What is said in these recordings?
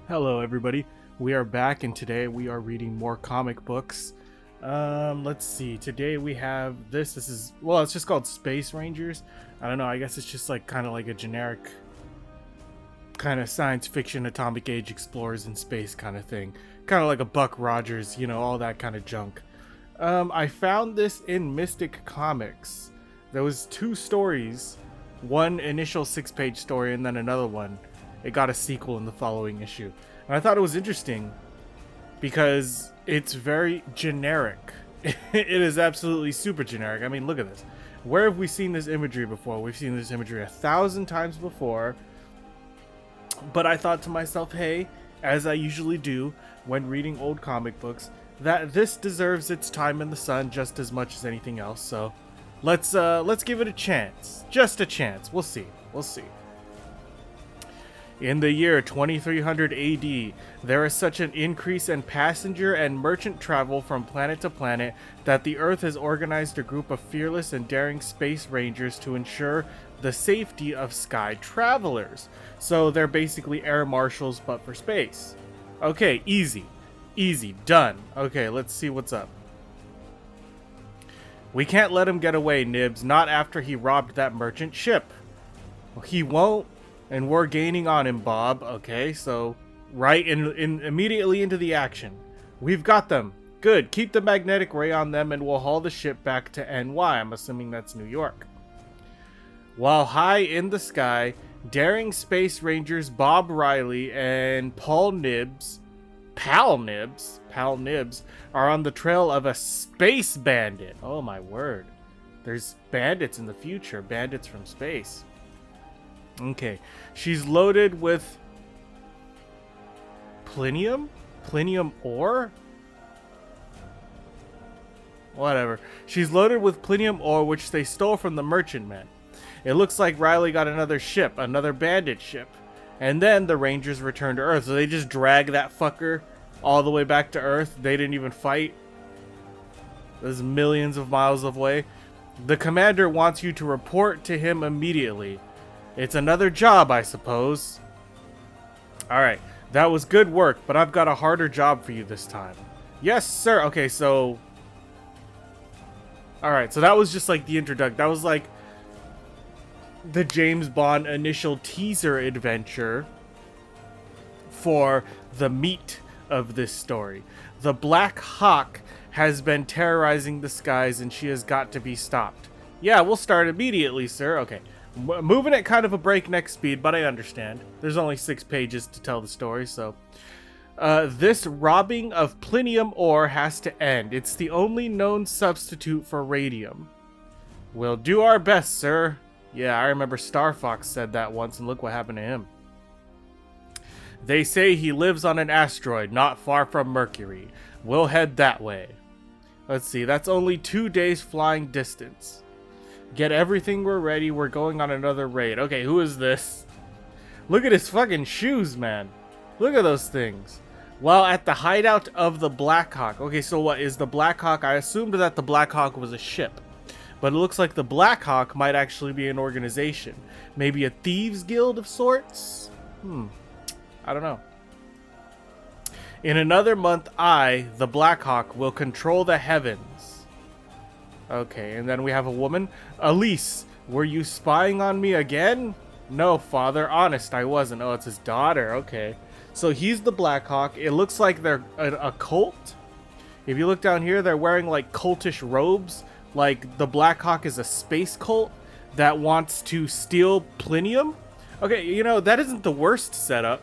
Hello everybody, we are back and today we are reading more comic books. Let's see, today we have this is, well, it's just called Space Rangers. I don't know, I guess it's just like kind of like a generic kind of science fiction atomic age explorers in space kind of thing. Kind of like a Buck Rogers, you know, all that kind of junk. I found this in Mystic Comics. There was two stories, one initial 6-page story and then another one. It got a sequel in the following issue. And I thought it was interesting because it's very generic. It is absolutely super generic. I mean, look at this. Where have we seen this imagery before? We've seen this imagery 1,000 times before. But I thought to myself, hey, as I usually do when reading old comic books, that this deserves its time in the sun just as much as anything else. So let's give it a chance. Just a chance. We'll see. We'll see. In the year 2300 AD, there is such an increase in passenger and merchant travel from planet to planet that the Earth has organized a group of fearless and daring space rangers to ensure the safety of sky travelers. So they're basically air marshals, but for space. Okay, easy. Easy. Done. Okay, let's see what's up. We can't let him get away, Nibs. Not after he robbed that merchant ship. Well, he won't. And we're gaining on him, Bob. Okay, so right in immediately into the action. We've got them. Good. Keep the magnetic ray on them and we'll haul the ship back to NY. I'm assuming that's New York. While high in the sky, daring space rangers Bob Riley and Pal Nibs are on the trail of a space bandit. Oh my word. There's bandits in the future. Bandits from space. Okay, she's loaded with plinium ore? Whatever. She's loaded with plinium ore, which they stole from the merchantmen. It looks like Riley got another ship, another bandit ship. And then the Rangers return to Earth. So they just drag that fucker all the way back to Earth. They didn't even fight. There's millions of miles away. The commander wants you to report to him immediately. It's another job, I suppose. Alright, that was good work, but I've got a harder job for you this time. Yes, sir. Okay, so... Alright, so that was just like the introduction. That was like the James Bond initial teaser adventure for the meat of this story. The Black Hawk has been terrorizing the skies and she has got to be stopped. Yeah, we'll start immediately, sir. Okay. Moving at kind of a breakneck speed, but I understand. There's only 6 pages to tell the story, so... this robbing of plinium ore has to end. It's the only known substitute for radium. We'll do our best, sir. Yeah, I remember Star Fox said that once, and look what happened to him. They say he lives on an asteroid not far from Mercury. We'll head that way. Let's see, that's only 2 days flying distance. Get everything we're ready. We're going on another raid. Okay, who is this? Look at his fucking shoes, man. Look at those things. While at the hideout of the Blackhawk. Okay, so what is the Blackhawk? I assumed that the Blackhawk was a ship. But it looks like the Blackhawk might actually be an organization. Maybe a thieves guild of sorts? I don't know. In another month, I, the Blackhawk, will control the heavens. Okay, and then we have a woman. Elise, were you spying on me again? No, father. Honest, I wasn't. Oh, it's his daughter. Okay. So he's the Blackhawk. It looks like they're a cult. If you look down here, they're wearing like cultish robes. Like the Blackhawk is a space cult that wants to steal plinium. Okay, you know, that isn't the worst setup.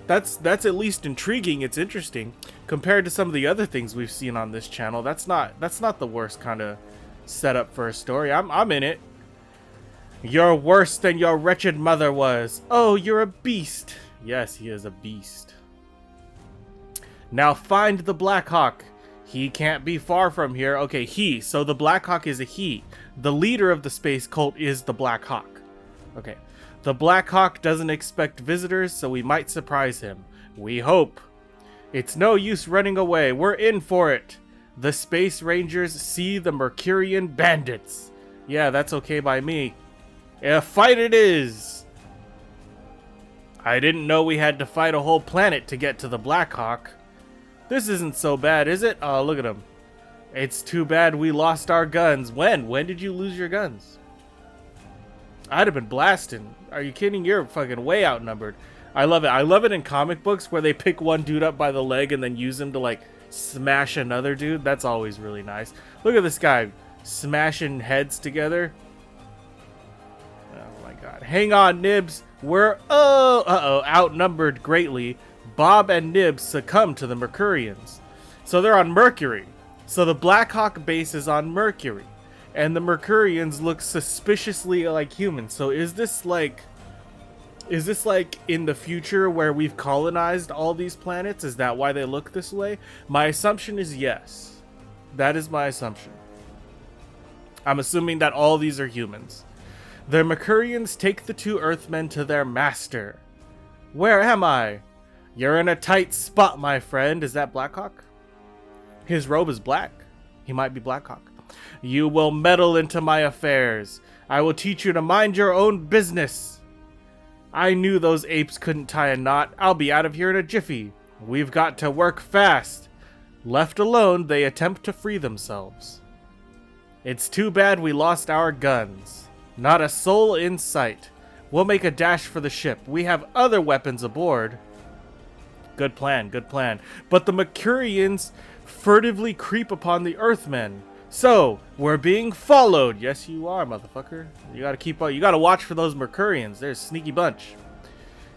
That's at least intriguing. It's interesting compared to some of the other things we've seen on this channel. That's not the worst kind of setup for a story. I'm in it. You're worse than your wretched mother was. Oh, you're a beast. Yes, he is a beast. Now find the Blackhawk. He can't be far from here. Okay, he. So the Blackhawk is a he. The leader of the space cult is the Blackhawk. Okay. The Blackhawk doesn't expect visitors, so we might surprise him. We hope. It's no use running away. We're in for it. The Space Rangers see the Mercurian bandits. Yeah, that's okay by me. A fight it is. I didn't know we had to fight a whole planet to get to the Blackhawk. This isn't so bad, is it? Oh, look at him. It's too bad we lost our guns. When? When did you lose your guns? I'd have been blasting. Are you kidding? You're fucking way outnumbered. I love it. I love it in comic books where they pick one dude up by the leg and then use him to, like, smash another dude. That's always really nice. Look at this guy smashing heads together. Oh my god. Hang on, Nibs. We're outnumbered greatly. Bob and Nibs succumb to the Mercurians. So they're on Mercury. So the Blackhawk base is on Mercury. And the Mercurians look suspiciously like humans. So is this like in the future where we've colonized all these planets? Is that why they look this way? My assumption is yes. That is my assumption. I'm assuming that all these are humans. The Mercurians take the two Earthmen to their master. Where am I? You're in a tight spot, my friend. Is that Blackhawk? His robe is black. He might be Blackhawk. You will meddle into my affairs. I will teach you to mind your own business. I knew those apes couldn't tie a knot. I'll be out of here in a jiffy. We've got to work fast. Left alone, they attempt to free themselves. It's too bad we lost our guns. Not a soul in sight. We'll make a dash for the ship. We have other weapons aboard. Good plan, good plan. But the Mercurians furtively creep upon the Earthmen. So, we're being followed. Yes, you are, motherfucker. You gotta keep up. You gotta watch for those Mercurians. They're a sneaky bunch.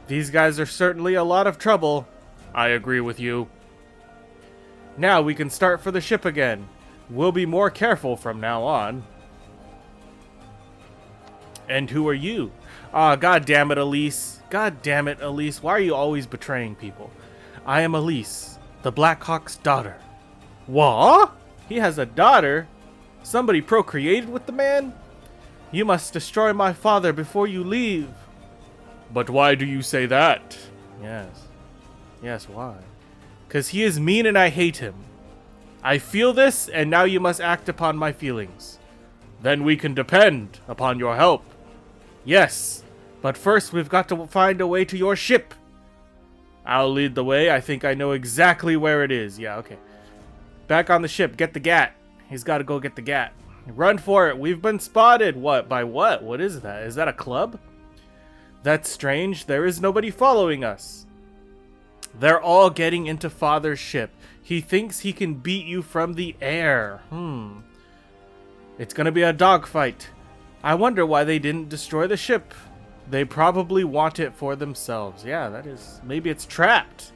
These guys are certainly a lot of trouble. I agree with you. Now we can start for the ship again. We'll be more careful from now on. And who are you? Ah, god damn it, Elise. God damn it, Elise. Why are you always betraying people? I am Elise, the Blackhawk's daughter. What? He has a daughter? Somebody procreated with the man? You must destroy my father before you leave. But why do you say that? Yes. Yes, why? 'Cause he is mean and I hate him. I feel this, and now you must act upon my feelings. Then we can depend upon your help. Yes, but first we've got to find a way to your ship. I'll lead the way. I think I know exactly where it is. Yeah, okay. Back on the ship. Get the gat. He's got to go get the gat. Run for it. We've been spotted. What? By what? What is that? Is that a club? That's strange. There is nobody following us. They're all getting into Father's ship. He thinks he can beat you from the air. It's gonna be a dogfight. I wonder why they didn't destroy the ship. They probably want it for themselves. Yeah, that is... Maybe it's trapped.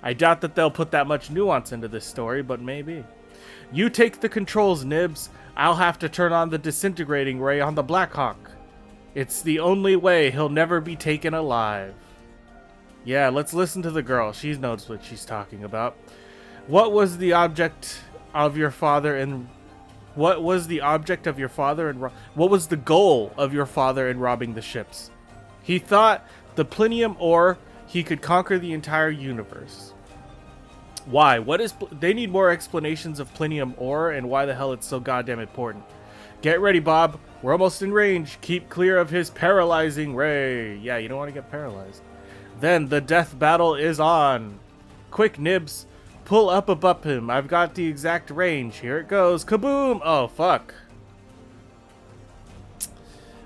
I doubt that they'll put that much nuance into this story, but maybe. You take the controls, Nibs. I'll have to turn on the disintegrating ray on the Blackhawk. It's the only way he'll never be taken alive. Yeah, let's listen to the girl. She knows what she's talking about. What was the object of your father and... What was the object of your father and... What was the goal of your father in robbing the ships? He thought the plinium ore, he could conquer the entire universe. Why? What is... They need more explanations of plinium ore and why the hell it's so goddamn important. Get ready, Bob. We're almost in range. Keep clear of his paralyzing ray. Yeah, you don't want to get paralyzed. Then the death battle is on. Quick, Nibs. Pull up above him. I've got the exact range. Here it goes. Kaboom! Oh, fuck.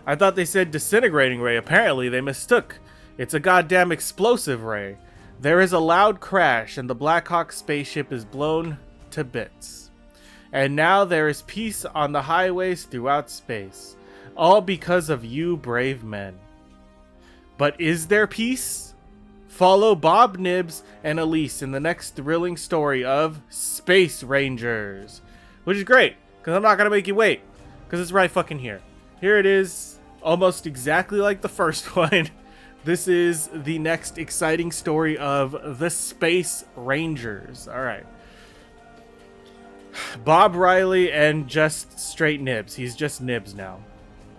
I thought they said disintegrating ray. Apparently, they mistook. It's a goddamn explosive ray. There is a loud crash, and the Blackhawk spaceship is blown to bits. And now there is peace on the highways throughout space. All because of you brave men. But is there peace? Follow Bob, Nibs, and Elise in the next thrilling story of Space Rangers. Which is great, because I'm not going to make you wait. Because it's right fucking here. Here it is, almost exactly like the first one. This is the next exciting story of the Space Rangers. Alright. Bob Riley and just straight Nibs. He's just Nibs now.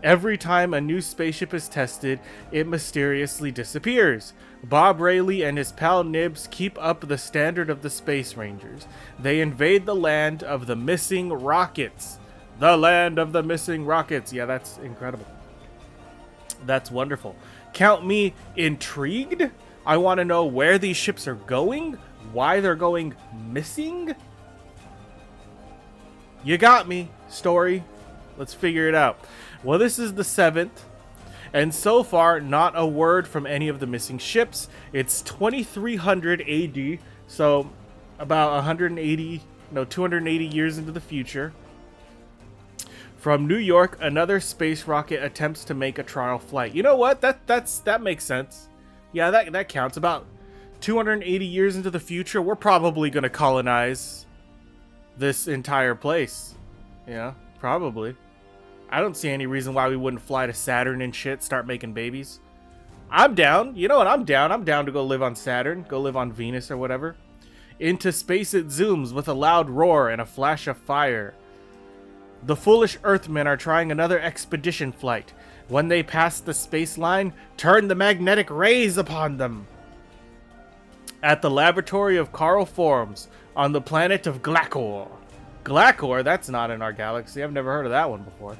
Every time a new spaceship is tested, it mysteriously disappears. Bob Rayleigh and his pal Nibs keep up the standard of the Space Rangers. They invade the land of the missing rockets. The land of the missing rockets. Yeah, that's incredible. That's wonderful. Count me intrigued. I want to know where these ships are going, why they're going missing. You got me, story. Let's figure it out. Well, this is the 7th, and so far, not a word from any of the missing ships. It's 2300 AD, so about 280 years into the future. From New York, another space rocket attempts to make a trial flight. You know what? That makes sense. Yeah, that counts. About 280 years into the future, we're probably going to colonize this entire place. Yeah, probably. I don't see any reason why we wouldn't fly to Saturn and shit, start making babies. I'm down. You know what? I'm down. I'm down to go live on Saturn, go live on Venus or whatever. Into space it zooms with a loud roar and a flash of fire. The foolish Earthmen are trying another expedition flight. When they pass the space line, turn the magnetic rays upon them. At the laboratory of Carl Forms on the planet of Glacor. Glacor? That's not in our galaxy. I've never heard of that one before.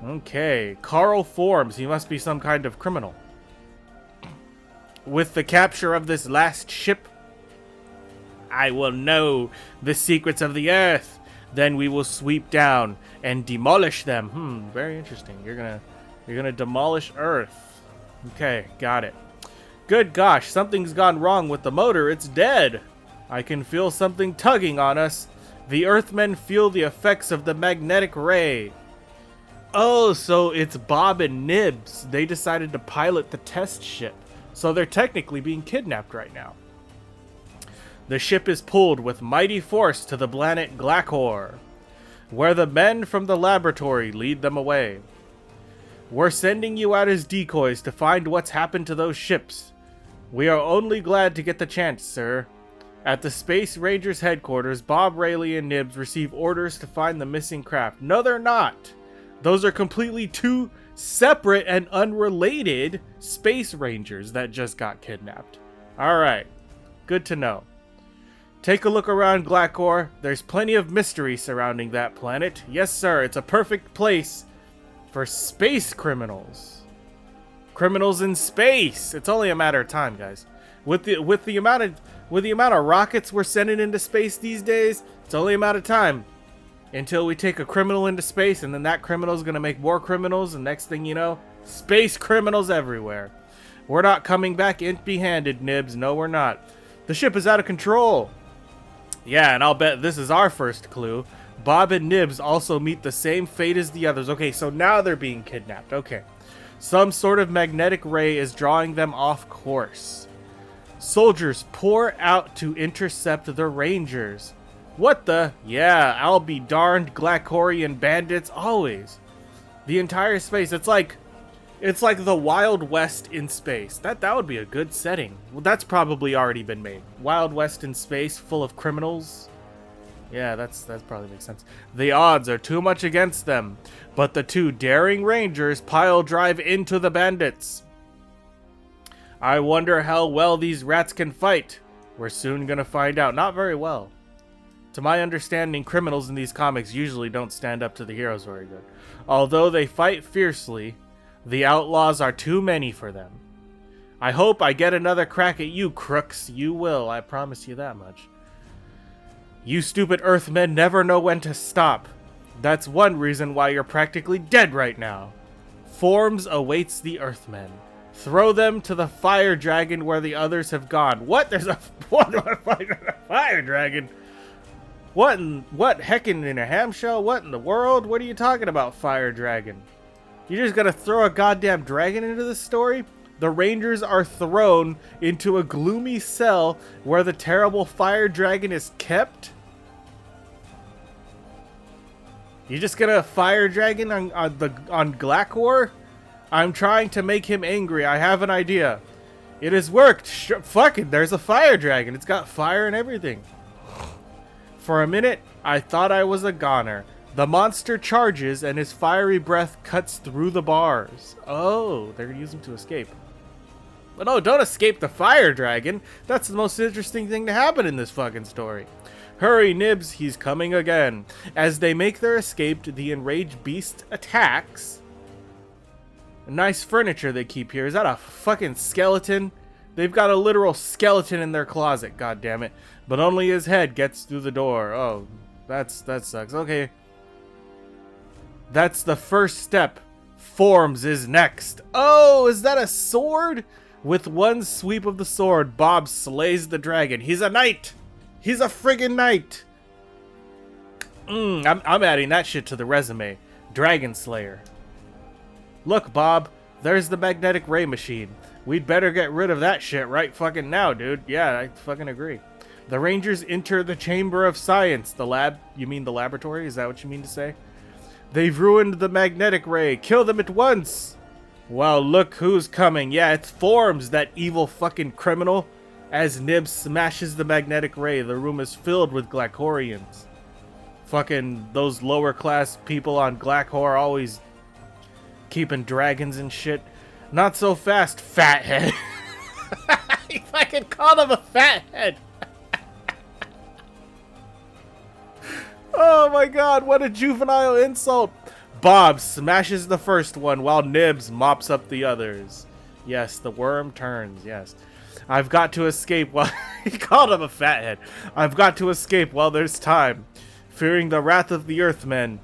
Okay, Carl Forms. He must be some kind of criminal. With the capture of this last ship, I will know the secrets of the Earth. Then we will sweep down and demolish them. Very interesting. You're gonna demolish Earth. Okay, got it. Good gosh, something's gone wrong with the motor. It's dead. I can feel something tugging on us. The Earthmen feel the effects of the magnetic ray. Oh, so it's Bob and Nibs. They decided to pilot the test ship. So they're technically being kidnapped right now. The ship is pulled with mighty force to the planet Glacor, where the men from the laboratory lead them away. We're sending you out as decoys to find what's happened to those ships. We are only glad to get the chance, sir. At the Space Rangers headquarters, Bob, Rayleigh, and Nibs receive orders to find the missing craft. No, they're not. Those are completely two separate and unrelated Space Rangers that just got kidnapped. Alright, good to know. Take a look around Glacor. There's plenty of mystery surrounding that planet. Yes, sir, it's a perfect place for space criminals. Criminals in space. It's only a matter of time, guys. With the amount of rockets we're sending into space these days, it's only a matter of time until we take a criminal into space, and then that criminal is gonna make more criminals, and next thing you know, space criminals everywhere. We're not coming back empty-handed, Nibs. No, we're not. The ship is out of control. Yeah, and I'll bet this is our first clue. Bob and Nibs also meet the same fate as the others. Okay, so now they're being kidnapped. Okay. Some sort of magnetic ray is drawing them off course. Soldiers pour out to intercept the Rangers. What the? Yeah, I'll be darned, Glacorian bandits always. The entire space, it's like the Wild West in space. That would be a good setting. Well, that's probably already been made. Wild West in space, full of criminals. Yeah, that probably makes sense. The odds are too much against them, but the two daring Rangers pile drive into the bandits. I wonder how well these rats can fight. We're soon gonna find out. Not very well. To my understanding, criminals in these comics usually don't stand up to the heroes very good. Although they fight fiercely, the outlaws are too many for them. I hope I get another crack at you, crooks. You will, I promise you that much. You stupid Earthmen never know when to stop. That's one reason why you're practically dead right now. Forms awaits the Earthmen. Throw them to the fire dragon where the others have gone. What? There's a fire dragon? What heckin' in a ham shell? What in the world? What are you talking about, fire dragon? You just gotta throw a goddamn dragon into this story? The Rangers are thrown into a gloomy cell where the terrible fire dragon is kept? You just gonna fire dragon on Glacor? I'm trying to make him angry. I have an idea. It has worked. Fuck it, there's a fire dragon. It's got fire and everything. For a minute, I thought I was a goner. The monster charges and his fiery breath cuts through the bars. Oh, they're gonna use him to escape. But no, don't escape the fire dragon. That's the most interesting thing to happen in this fucking story. Hurry, Nibs, he's coming again. As they make their escape, the enraged beast attacks. Nice furniture they keep here. Is that a fucking skeleton? They've got a literal skeleton in their closet, god damn it. But only his head gets through the door. Oh, that sucks. Okay. That's the first step. Forms is next. Oh, is that a sword? With one sweep of the sword, Bob slays the dragon. He's a knight. He's a friggin' knight. I'm adding that shit to the resume. Dragon Slayer. Look, Bob. There's the magnetic ray machine. We'd better get rid of that shit right fucking now, dude. Yeah, I fucking agree. The Rangers enter the Chamber of Science. The lab? You mean the laboratory? Is that what you mean to say? They've ruined the magnetic ray. Kill them at once. Well, look who's coming. Yeah, it's Forms, that evil fucking criminal. As Nib smashes the magnetic ray, the room is filled with Glackorians. Fucking those lower class people on Glackhor always keeping dragons and shit. Not so fast, fathead. He fucking called him a fathead. Oh my god, what a juvenile insult. Bob smashes the first one while Nibs mops up the others. Yes, the worm turns, yes. I've got to escape while... He called him a fathead. I've got to escape while there's time. Fearing the wrath of the Earthmen,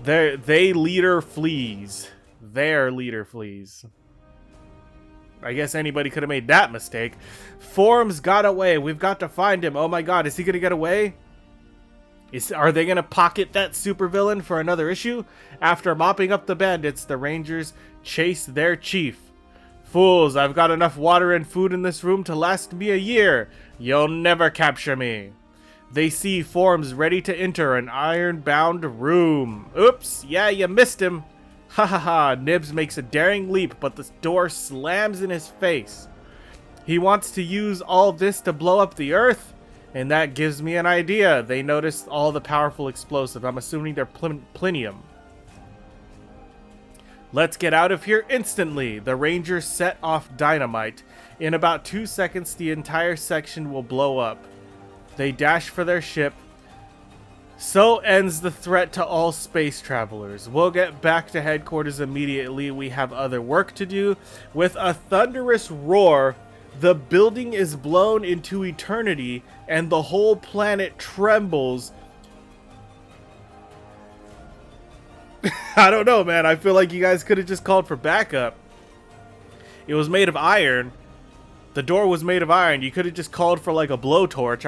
their leader flees. Their leader flees. I guess anybody could have made that mistake. Forms got away. We've got to find him. Oh my god, is he going to get away? Are they going to pocket that supervillain for another issue? After mopping up the bandits, the Rangers chase their chief. Fools, I've got enough water and food in this room to last me a year. You'll never capture me. They see Forms ready to enter an iron-bound room. Oops, yeah, you missed him. Ha ha ha, Nibs makes a daring leap, but the door slams in his face. He wants to use all this to blow up the Earth? And that gives me an idea. They noticed all the powerful explosive. I'm assuming they're plinium. Let's get out of here instantly. The Rangers set off dynamite. In about 2 seconds, the entire section will blow up. They dash for their ship. So ends the threat to all space travelers. We'll get back to headquarters immediately. We have other work to do. With a thunderous roar, the building is blown into eternity, and the whole planet trembles. I don't know, man. I feel like you guys could have just called for backup. It was made of iron. The door was made of iron. You could have just called for like a blowtorch.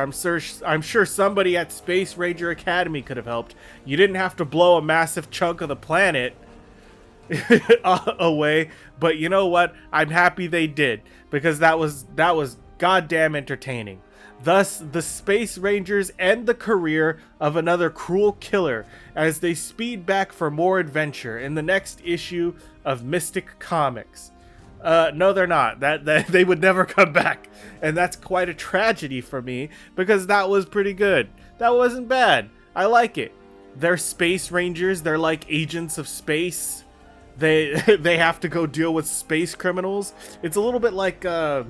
I'm sure somebody at Space Ranger Academy could have helped. You didn't have to blow a massive chunk of the planet away. But you know what? I'm happy they did, because that was goddamn entertaining. Thus, the Space Rangers end the career of another cruel killer as they speed back for more adventure in the next issue of Mystic Comics. No, they're not. That they would never come back, and that's quite a tragedy for me, because that was pretty good. That wasn't bad. I like it. They're Space Rangers. They're like agents of space. They have to go deal with space criminals. It's a little bit like the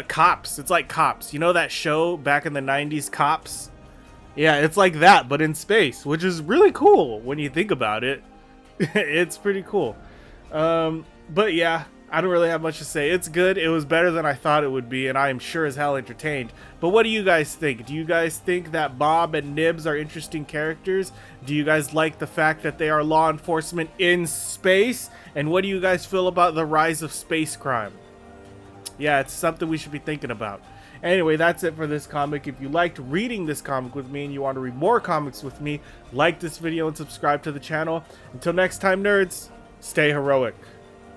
Cops. It's like Cops. You know that show back in the 90s, Cops? Yeah, it's like that, but in space, which is really cool when you think about it. It's pretty cool. But yeah, I don't really have much to say. It's good. It was better than I thought it would be, and I am sure as hell entertained. But what do you guys think? Do you guys think that Bob and Nibs are interesting characters? Do you guys like the fact that they are law enforcement in space? And what do you guys feel about the rise of space crime? Yeah, it's something we should be thinking about. Anyway, that's it for this comic. If you liked reading this comic with me and you want to read more comics with me, like this video and subscribe to the channel. Until next time, nerds, stay heroic.